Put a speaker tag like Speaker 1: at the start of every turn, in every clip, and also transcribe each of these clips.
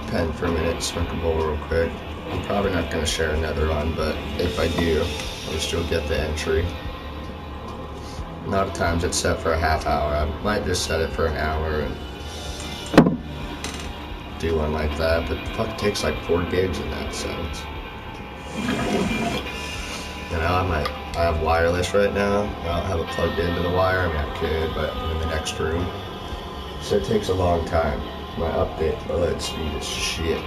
Speaker 1: pen for a minute, smoke a bowl real quick. I'm probably not going to share another run, but if I do, at least you'll get the entry. A lot of times it's set for a half hour. I might just set it for an hour and do one like that, but fuck, it takes like 4 gigs in that sense. You know, I have wireless right now. I don't have it plugged into the wire. I mean, I could, but I'm in the next room. So it takes a long time. My upload speed is shit.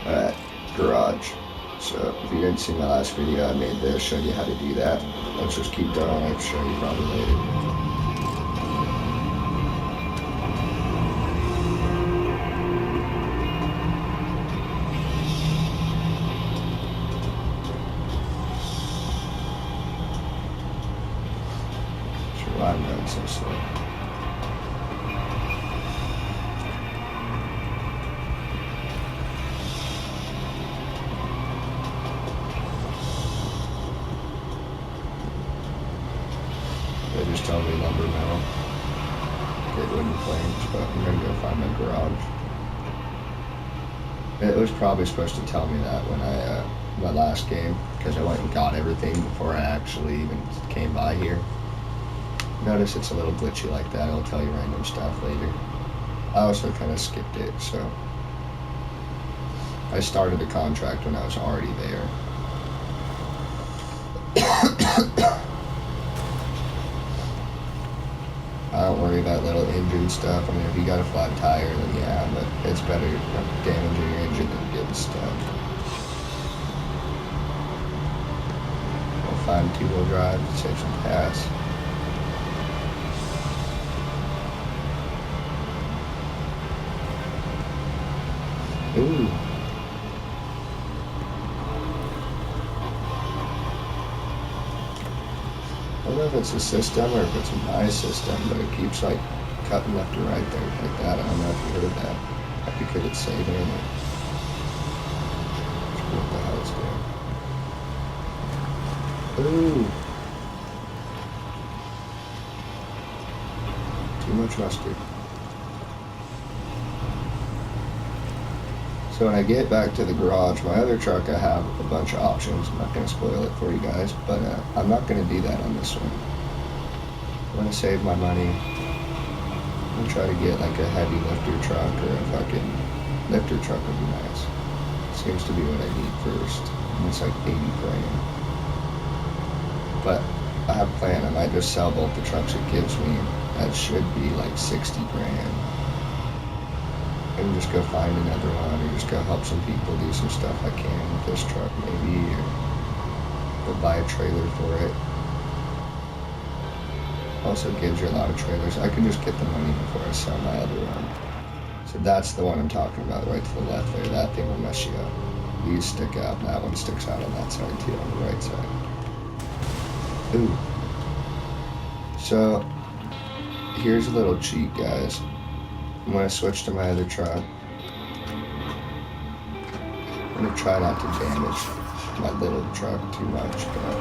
Speaker 1: Alright, garage. So if you didn't see my last video, I made this, showed you how to do that. Let's just keep going, I'll show you probably later. Why I'm going so slow. They just tell me lumber metal. Get wooden frames, but I'm gonna go find my garage. It was probably supposed to tell me that when my last game, because I went and got everything before I actually even came by here. Notice it's a little glitchy like that. It'll tell you random stuff later. I also kind of skipped it, so I started the contract when I was already there. I don't worry about little engine stuff. I mean, if you got a flat tire, then yeah, but it's better damaging your engine than getting stuck. We'll find 2-wheel drive to save some gas. Ooh. I don't know if it's a system or if it's my system, but it keeps like cutting left and right there like that. I don't know if you heard that. That'd be good at saving it. What the hell is doing? Ooh. Too much mustard. So when I get back to the garage, my other truck, I have a bunch of options. I'm not going to spoil it for you guys, but I'm not going to do that on this one. I'm going to save my money. I'm going to try to get like a heavy lifter truck or a fucking lifter truck would be nice. Seems to be what I need first. And it's like 80 grand. But I have a plan. I might just sell both the trucks it gives me. That should be like 60 grand. And just go find another one, or just go help some people do some stuff I can with this truck maybe, or go buy a trailer for it. Also gives you a lot of trailers. I could just get the money before I sell my other one. So that's the one I'm talking about, right to the left there. That thing will mess you up. These stick out, that one sticks out on that side too, on the right side. Ooh. So, here's a little cheat, guys. I'm going to switch to my other truck. I'm going to try not to damage my little truck too much, but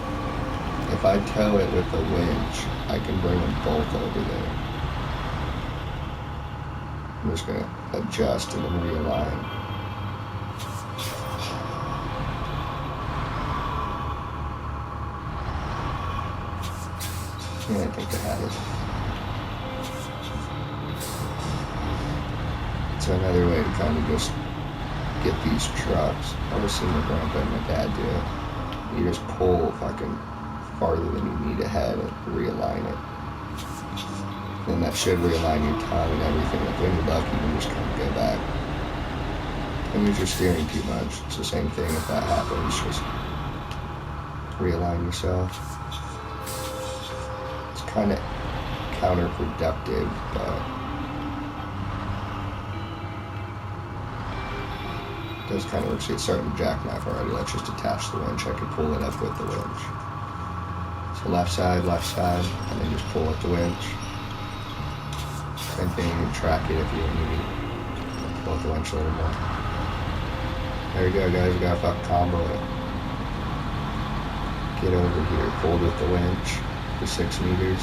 Speaker 1: if I tow it with a winch, I can bring them both over there. I'm just going to adjust and then realign. Yeah, I think I had it. So another way to kind of just get these trucks. I was seeing my grandpa and my dad do it. You just pull fucking farther than you need ahead and realign it. Then that should realign your tongue and everything. Like when you're lucky, you can just kind of go back. And use your steering too much. It's the same thing if that happens. Just realign yourself. It's kind of counterproductive, but it does kind of work. See, it's starting to jackknife already. Let's just attach the winch. I can pull it up with the winch. So left side, and then just pull at the winch. Same thing, you can track it if you need to pull at the winch a little more. There you go, guys, you gotta fucking combo it. Get over here, pull with the winch for 6 meters.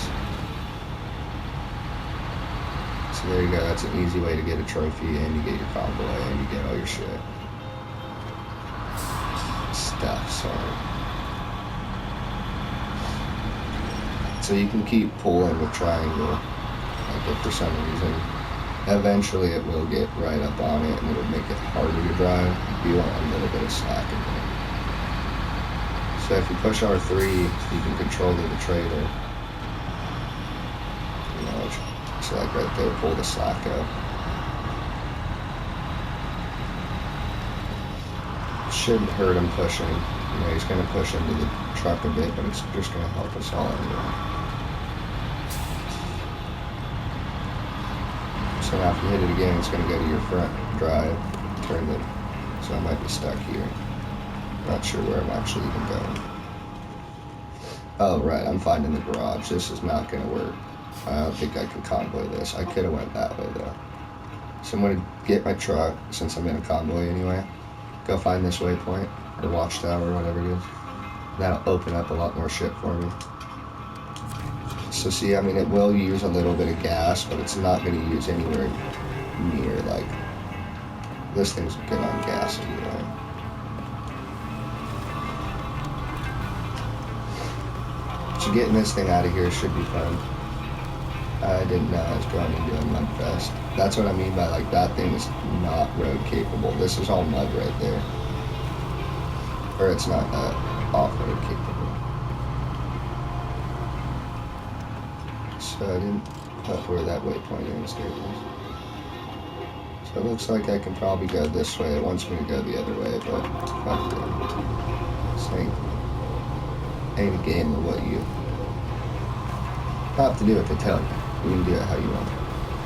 Speaker 1: So there you go, that's an easy way to get a trophy, and you get your combo, and you get all your shit. Stuff, sorry. So you can keep pulling with triangle, like if for some reason, eventually it will get right up on it and it'll make it harder to drive. You want a little bit of slack in there. So if you push R3, you can control the trailer. You know, so like right there, pull the slack up. Shouldn't hurt him pushing. You know, he's gonna push into the truck a bit, but it's just gonna help us all anyway. So now if you hit it again, it's going to go to your front drive, turn it, so I might be stuck here. Not sure where I'm actually even going. Oh, right, I'm finding the garage. This is not going to work. I don't think I can convoy this. I could have went that way, though. So I'm going to get my truck, since I'm in a convoy anyway, go find this waypoint, or watchtower, or whatever it is. That'll open up a lot more shit for me. So see, I mean, it will use a little bit of gas, but it's not going to use anywhere near, like, this thing's good on gas anyway. So getting this thing out of here should be fun. I didn't know I was going into a mudfest. That's what I mean by, like, that thing is not road capable. This is all mud right there. Or it's not off-road capable. So I didn't put where that waypoint is. There it is. So it looks like I can probably go this way. It wants me to go the other way, but fuck it. This ain't a game of what you have to do what they tell you. You can do it how you want.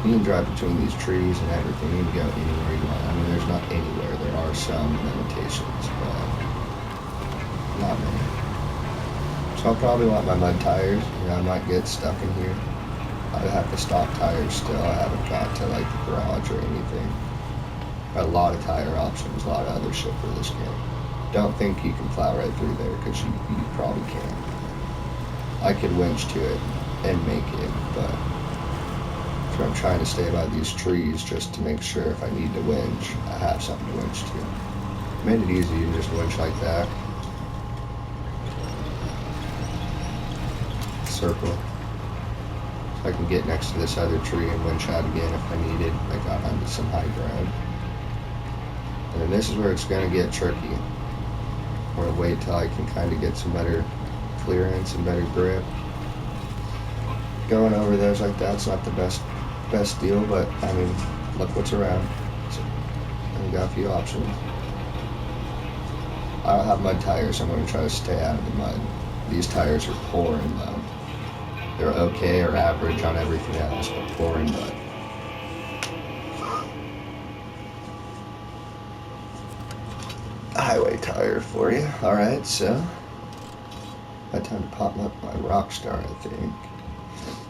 Speaker 1: You can drive between these trees and everything. You can go anywhere you want. I mean, there's not anywhere. There are some limitations, but not many. So I'll probably want my mud tires. You know, I might get stuck in here. I have the stock tires still. I haven't got to like the garage or anything. Got a lot of tire options, a lot of other shit for this game. Don't think you can plow right through there, because you probably can't. I could winch to it and make it, but so I'm trying to stay by these trees just to make sure if I need to winch, I have something to winch to. Made it easy, you just winch like that. Circle. So I can get next to this other tree and winch out again if I need it. I got onto some high ground. And then this is where it's going to get tricky. I'm going to wait till I can kind of get some better clearance and better grip. Going over those like that's not the best deal, but I mean, look what's around. So we got a few options. I don't have mud tires, so I'm going to try to stay out of the mud. These tires are poor in mud. They're okay or average on everything else, but poor in mud. Highway tire for you. Alright, so by the time to pop up my Rockstar, I think.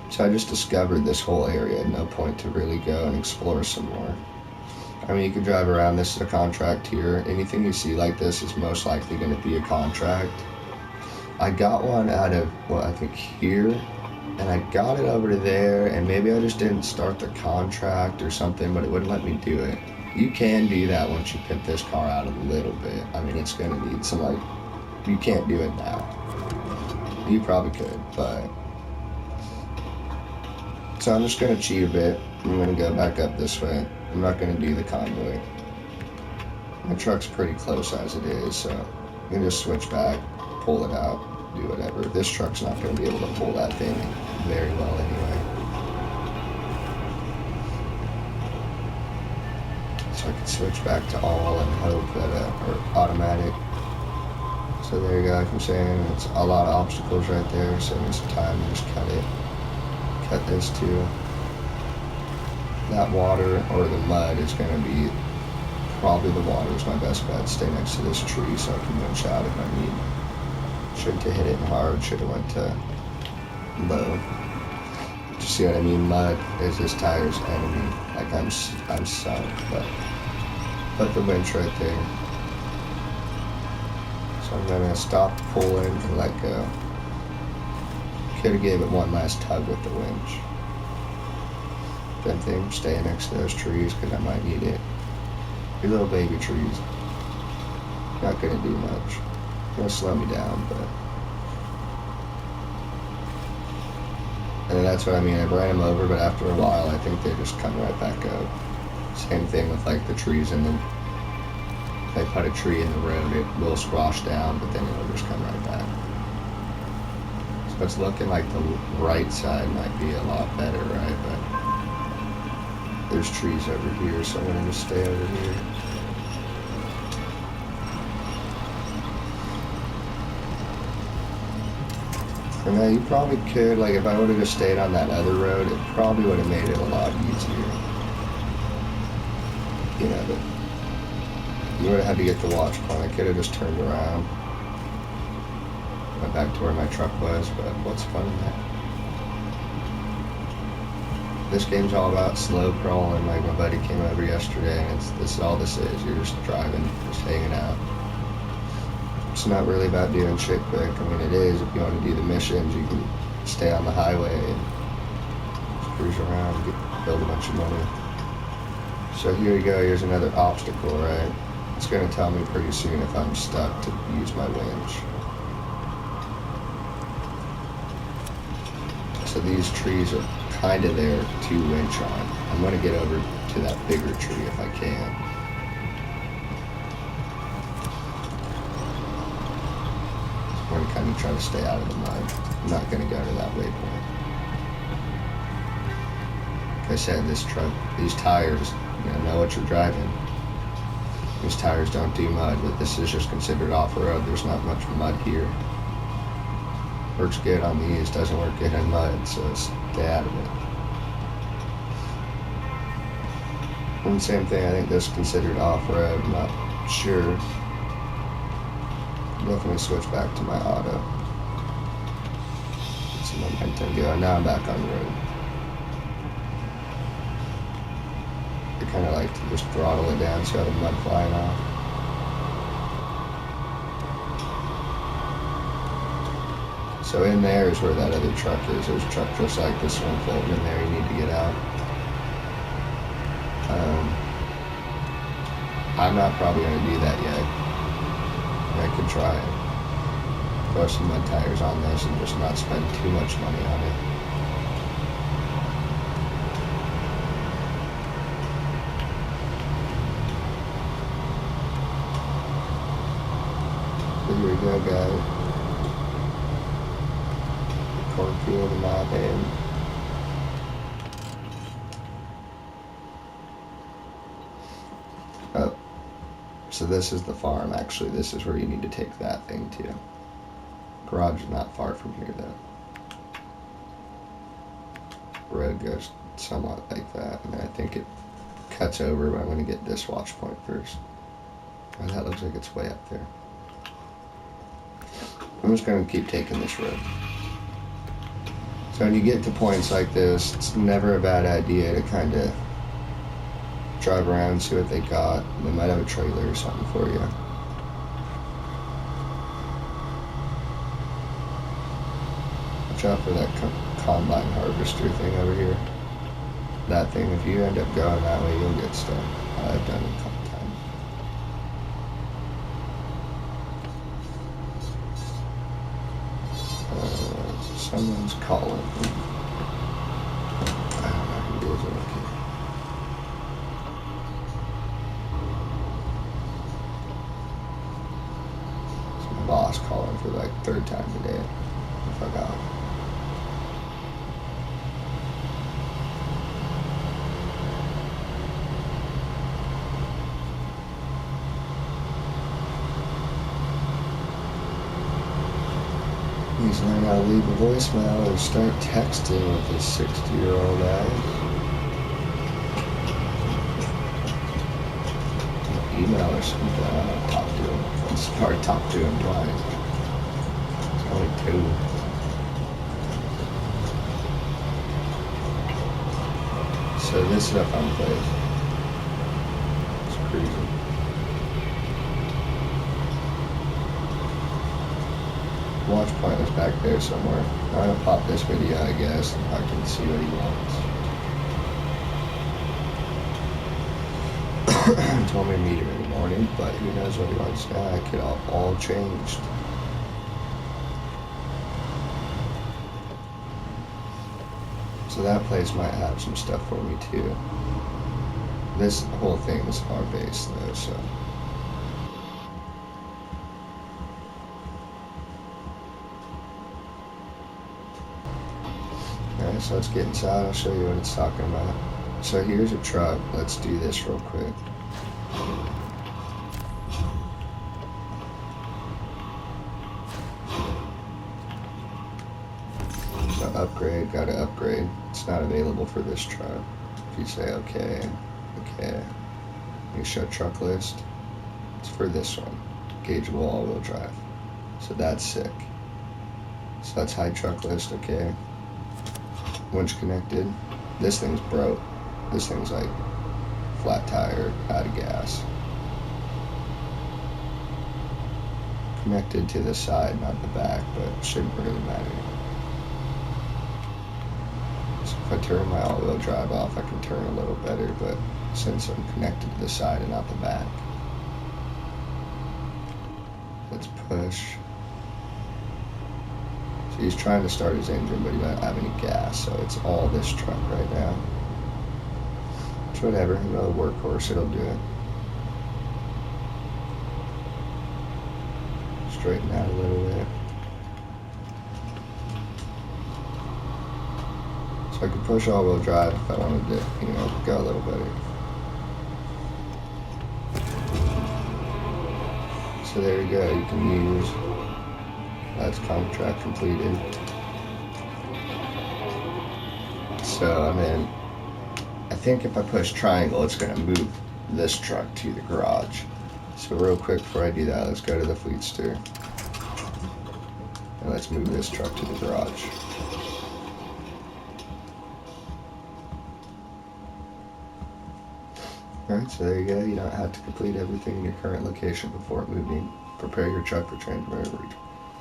Speaker 1: So I just discovered this whole area. No point to really go and explore some more. I mean, you can drive around. This is a contract here. Anything you see like this is most likely going to be a contract. I got one out of, well, I think here, and I got it over to there, and maybe I just didn't start the contract or something, but it wouldn't let me do it. You can do that once you pimp this car out a little bit. I mean, it's going to need some, like, you can't do it now. You probably could, but... So I'm just going to cheat a bit. I'm going to go back up this way. I'm not going to do the convoy. My truck's pretty close as it is, so I'm going to just switch back, pull it out, do whatever. This truck's not going to be able to pull that thing very well anyway. So I can switch back to all and hope that, or automatic. So there you go, like I'm saying, it's a lot of obstacles right there, so in some time just cut it. Cut this too. That water or the mud is going to be, probably the water is my best bet. Stay next to this tree so I can winch out if I need. Shouldn't have hit it hard, should have went to low. You see what I mean? Mud is this tire's enemy. Like I'm sunk, but put the winch right there. So I'm gonna stop pulling and let go. Could have gave it one last tug with the winch. Good thing, staying next to those trees because I might need it. Your little baby trees. Not gonna do much. Gonna slow me down, but. And that's what I mean. I ran them over, but after a while, I think they just come right back up. Same thing with like the trees in the. If I put a tree in the road, it will squash down, but then it'll just come right back. So it's looking like the right side might be a lot better, right? But there's trees over here, so I'm gonna just stay over here. And now you probably could, like if I would have just stayed on that other road, it probably would have made it a lot easier. You know, but you would have had to get the watch point. I could have just turned around. Went back to where my truck was, but what's fun in that? This game's all about slow crawling. Like my buddy came over yesterday, and this is all this is. You're just driving, just hanging out. It's not really about doing shit quick. I mean, it is. If you want to do the missions, you can stay on the highway and just cruise around and build a bunch of money. So here you go. Here's another obstacle, right? It's going to tell me pretty soon if I'm stuck to use my winch. So these trees are kind of there to winch on. I'm going to get over to that bigger tree if I can. I'm going to kind of try to stay out of the mud. I'm not going to go to that waypoint. Like I said, this truck, these tires, you know what you're driving. These tires don't do mud, but this is just considered off-road. There's not much mud here. Works good on these, doesn't work good in mud, so stay out of it. And same thing, I think this is considered off-road, I'm not sure. I'm definitely switch back to my auto. Get some momentum going. Now I'm back on the road. I kind of like to just throttle it down so the mud flying off. So in there is where that other truck is. There's a truck just like this one floating in there. You need to get out. I'm not probably going to do that yet. I could try it. Throw some mud tires on this and just not spend too much money on it. Here we go, guys. Cornfield in my band. Oh, so this is the farm. Actually, this is where you need to take that thing to. Garage is not far from here, though. Road goes somewhat like that, and I think it cuts over, but I'm going to get this watch point first. Oh, that looks like it's way up there. I'm just going to keep taking this road. So when you get to points like this, it's never a bad idea to kind of drive around, see what they got. They might have a trailer or something for you. Watch out for that combine harvester thing over here. That thing, if you end up going that way, you'll get stuck. I've done it a couple times. Someone's calling. I don't know who it is. Okay. It's my boss calling for like third time today. I forgot. He's learning how to leave a voicemail or start texting with his 60-year-old eyes. Email or something. I don't know, talk to him. Let's start talk to him twice. It's only two. This is a fun place. It's cruising. Watch point is back there somewhere. I'm gonna pop this video, I guess, and I can see what he wants. He told me to meet him in the morning, but who knows what he wants now. It could all changed. So that place might have some stuff for me too. This whole thing is our base though, so. Alright, so let's get inside. I'll show you what it's talking about. So here's a truck. Let's do this real quick. So upgrade, gotta upgrade. It's not available for this truck. If you say okay, you show truck list. It's for this one, gaugeable all-wheel drive. So that's sick. So that's high truck list, okay. Winch connected. This thing's broke. This thing's like flat tire, out of gas. Connected to the side, not the back, but shouldn't really matter. So if I turn my all-wheel drive off, I can turn a little better, but since I'm connected to the side and not the back, let's push. So he's trying to start his engine, but he doesn't have any gas, so it's all this truck right now. It's whatever, another workhorse, it'll do it. Straighten out a little bit. So I could push all-wheel drive if I wanted to, go a little better. So there you go, you can use, that's contract completed. So, and then, I think if I push triangle, it's gonna move this truck to the garage. So real quick before I do that, let's go to the Fleetster. And let's move this truck to the garage. Alright, so there you go. You don't have to complete everything in your current location before moving. Prepare your truck for transfer.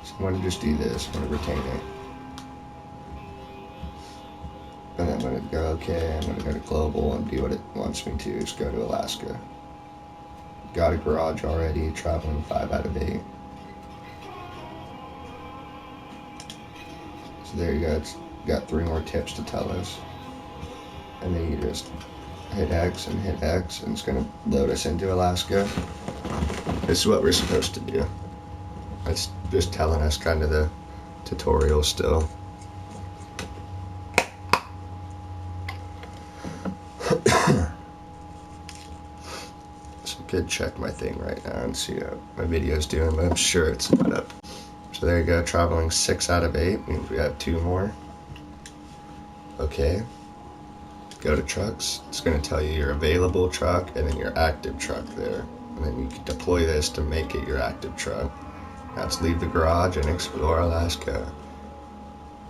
Speaker 1: So I'm going to just do this. I'm going to retain it. And then I'm going to go okay. I'm going to go to global and do what it wants me to. Just go to Alaska. Got a garage already. Traveling 5 out of 8. So there you go. It's got 3 more tips to tell us. And then you just hit X and hit X, and it's going to load us into Alaska. This is what we're supposed to do. It's just telling us kind of the tutorial still. So I could check my thing right now and see how my video's doing, but I'm sure it's not up. So there you go, traveling 6 out of 8, means we have 2 more. Okay. Go to trucks. It's going to tell you your available truck and then your active truck there. And then you can deploy this to make it your active truck. Now let's leave the garage and explore Alaska.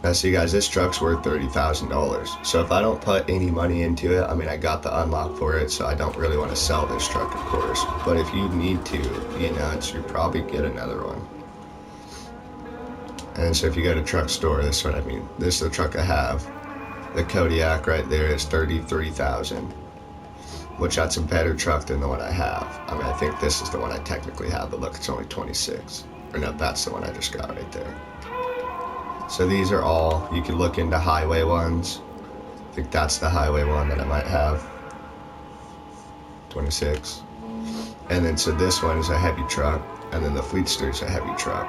Speaker 1: Now see guys, this truck's worth $30,000. So if I don't put any money into it, I mean I got the unlock for it, so I don't really want to sell this truck of course. But if you need to, you probably get another one. And so if you go to truck store, this is what I mean. This is the truck I have. The Kodiak right there is $33,000, which that's a better truck than the one I have. I mean, I think this is the one I technically have, but look, it's only 26. Or no, that's the one I just got right there. So these are all, you can look into highway ones. I think that's the highway one that I might have. 26. And then, so this one is a heavy truck, and then the Fleetster is a heavy truck.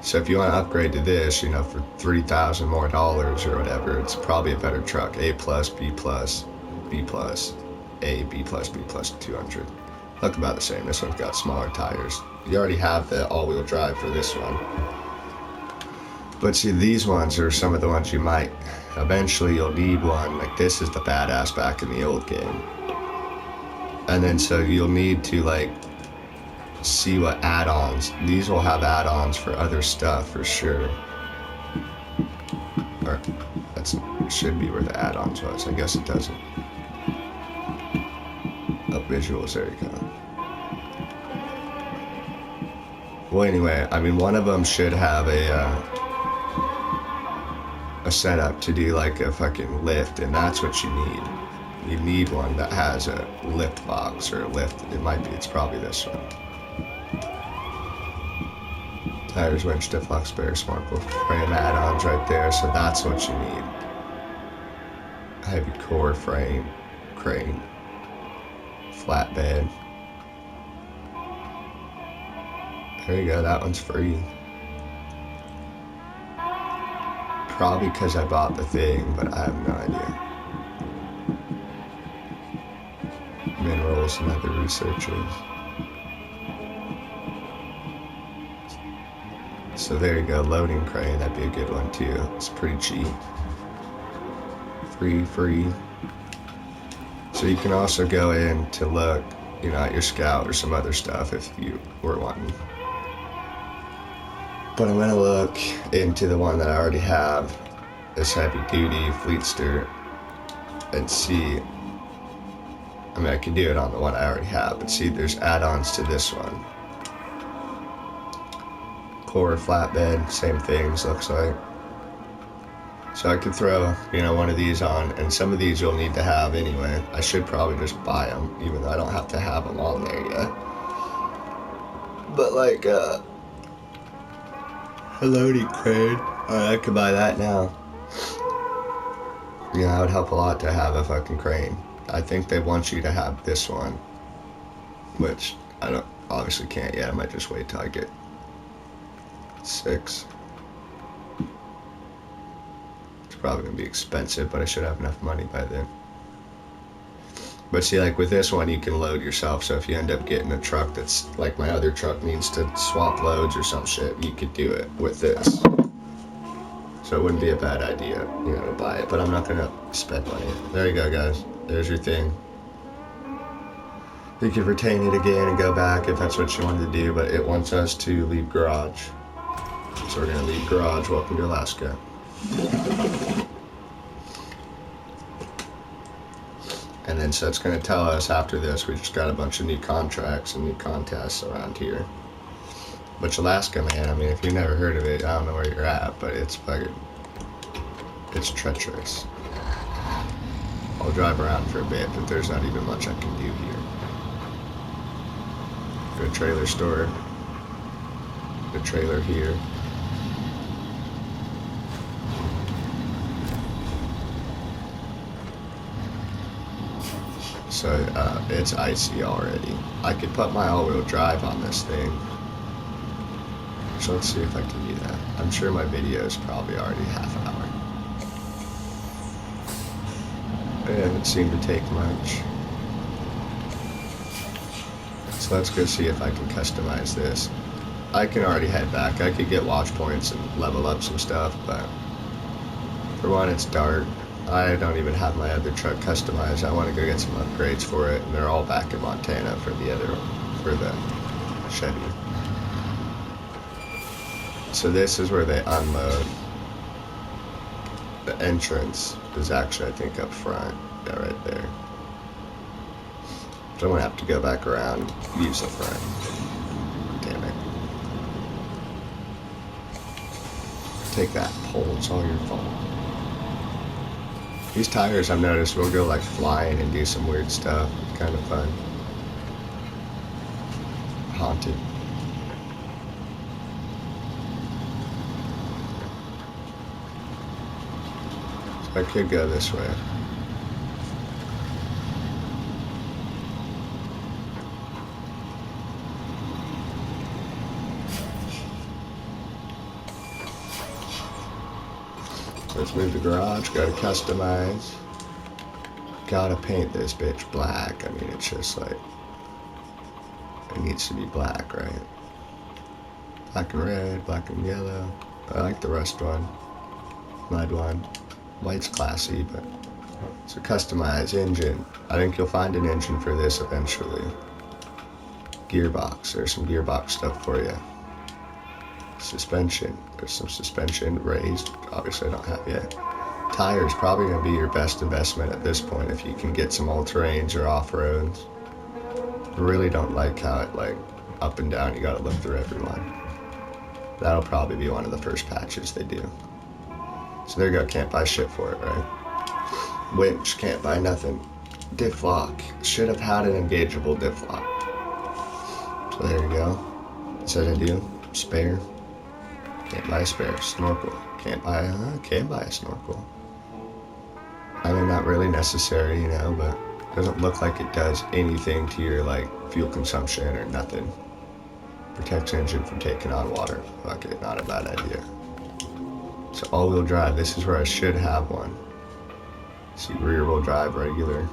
Speaker 1: So if you want to upgrade to this, for $3,000 more or whatever, it's probably a better truck. A+, B+, B+, A, B+, B+, 200. Look about the same. This one's got smaller tires. You already have the all-wheel drive for this one. But see, these ones are some of the ones you might, eventually you'll need one. Like this is the badass back in the old game. And then so you'll need to see what add-ons. These will have add-ons for other stuff for sure. Or that should be where the add-ons was. I guess it doesn't. Oh, visuals, there you go. Well, anyway, I mean, one of them should have a setup to do like a fucking lift, and that's what you need. You need one that has a lift box or a lift. It's probably this one. Tires, winch, diff locks, spare, smartphone frame add-ons right there, so that's what you need. Heavy core frame, crane, flatbed. There you go, that one's free. Probably because I bought the thing, but I have no idea. Minerals and other researches. So there you go, loading crane, that'd be a good one too. It's pretty cheap. Free. So you can also go in to look, you know, at your Scout or some other stuff if you were wanting. But I'm gonna look into the one that I already have, this heavy duty Fleetster, and see. I mean, I can do it on the one I already have, but see, there's add-ons to this one. Core flatbed, same things, looks like. So I could throw, you know, one of these on, and some of these you'll need to have anyway. I should probably just buy them, even though I don't have to have them on there yet. But like, a loading crane, I could buy that now. You know, it would help a lot to have a fucking crane. I think they want you to have this one, which I don't, obviously can't yet. I might just wait till I get 6. It's probably gonna be expensive, but I should have enough money by then. But see, like with this one, you can load yourself. So if you end up getting a truck that's like my other truck needs to swap loads or some shit, you could do it with this. So it wouldn't be a bad idea, you know, to buy it. But I'm not gonna spend money. There you go, guys. There's your thing. You could retain it again and go back if that's what you wanted to do, but it wants us to leave garage. So we're gonna leave garage. Welcome to Alaska. And then so it's gonna tell us after this, we just got a bunch of new contracts and new contests around here. Which Alaska, man, I mean, if you've never heard of it, I don't know where you're at, but it's fucking, it's treacherous. I'll drive around for a bit, but there's not even much I can do here. Go to trailer store. The trailer here. So it's icy already. I could put my all-wheel drive on this thing. So let's see if I can do that. I'm sure my video is probably already half an hour. It doesn't seem to take much. So let's go see if I can customize this. I can already head back. I could get watch points and level up some stuff, but for one, it's dark. I don't even have my other truck customized. I want to go get some upgrades for it, and they're all back in Montana for the Chevy. So this is where they unload. The entrance is actually, I think, up front. Yeah, right there. So I'm gonna have to go back around and use the front. Damn it. Take that pole, it's all your fault. These tires, I've noticed, will go like flying and do some weird stuff. It's kind of fun. Haunted. So I could go this way. Let's move the garage, gotta customize. Gotta paint this bitch black. I mean, it's just like, it needs to be black, right? Black and red, black and yellow. I like the rust one, mud one. White's classy, but it's a customized engine. I think you'll find an engine for this eventually. Gearbox, there's some gearbox stuff for you. Suspension, there's some suspension raised, obviously I don't have yet. Tires, probably gonna be your best investment at this point if you can get some all-terrains or off-roads. I really don't like how it like up and down, you gotta look through everyone. That'll probably be one of the first patches they do. So there you go, can't buy shit for it, right? Winch, can't buy nothing. Diff lock, should have had an engageable diff lock. So there you go. It says I do. Spare, can't buy a spare. Snorkel, can't buy a snorkel. I mean, not really necessary, you know, but it doesn't look like it does anything to your like fuel consumption or nothing. Protects engine from taking on water. Fuck it, not a bad idea. So all-wheel drive, this is where I should have one. See, rear-wheel drive, regular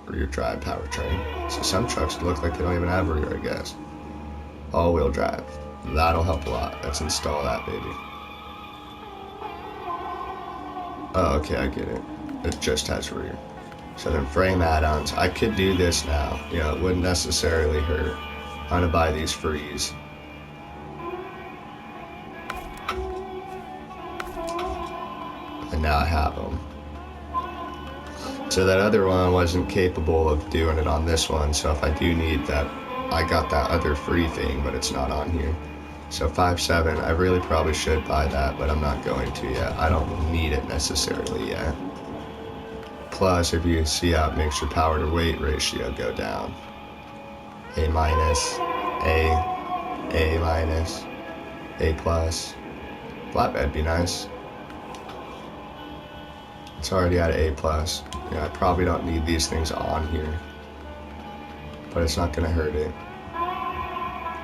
Speaker 1: rear drive powertrain. So some trucks look like they don't even have rear, I guess. All-wheel drive, that'll help a lot. Let's install that, baby. Oh, okay, I get it. It just has rear. So then frame add-ons, I could do this now. You know, it wouldn't necessarily hurt. I'm gonna buy these frees. And now I have them. So that other one wasn't capable of doing it on this one, so if I do need that, I got that other free thing, but it's not on here. So 5.7, I really probably should buy that, but I'm not going to yet. I don't need it necessarily yet. Plus, if you see how it makes your power to weight ratio go down. A minus, A minus, A plus. Flatbed be nice. It's already at A plus. Yeah, I probably don't need these things on here, but it's not gonna hurt it.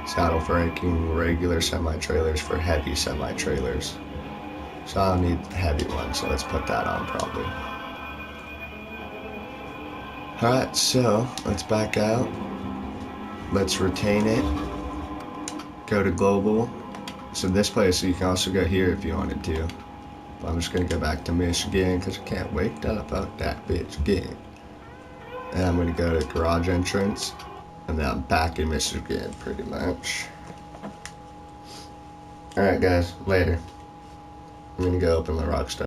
Speaker 1: Saddle franking, regular semi-trailers for heavy semi-trailers. So I'll need heavy ones, so let's put that on probably. Alright, so let's back out. Let's retain it. Go to global. So this place, so you can also go here if you wanted to. But I'm just gonna go back to Michigan because I can't wake up out that bitch again. And I'm gonna go to garage entrance. And then I'm back in Michigan pretty much. Alright guys, later. I'm gonna go open my Rockstar.